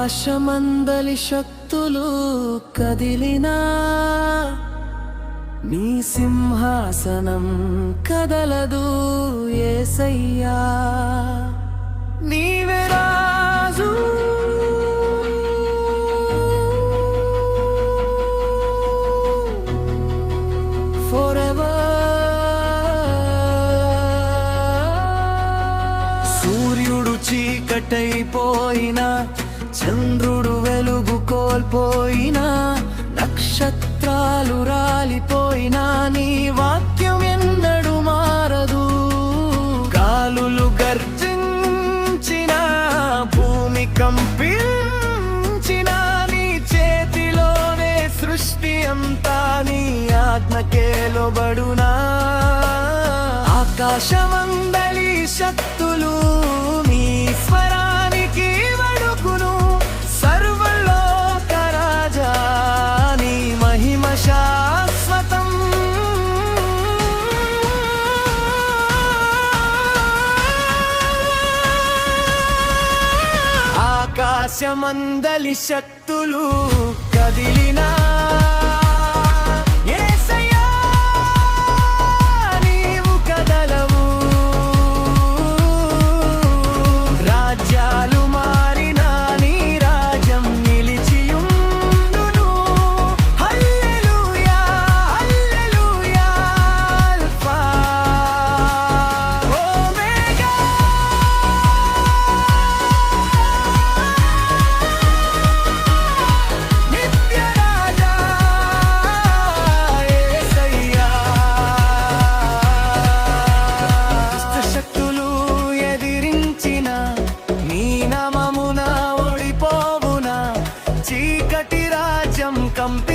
ఆకాశమందలి శక్తులు కదిలినా నీ సింహాసనం కదలదు యేసయ్యా. నీవే రాజు సూర్యుడు చీకటైపోయినా, చంద్రుడు వెలుగు కోల్పోయినా, నక్షత్రాలు రాలిపోయినా నీ వాక్యం ఎన్నడూ మారదు. గాలులు గర్జించినా, భూమి కంపించినా, నీ చేతిలోనే సృష్టి అంతా నీ ఆజ్ఞకే లోబడునా. ఆకాశమందలి శక్తులు నీ స్వరానికి వణుకును. సర్వలోక రాజా నీ మహిమ శాశ్వతం. ఆకాశమందలి శక్తులు కదిలినా చీకటి రాజ్యం కంపి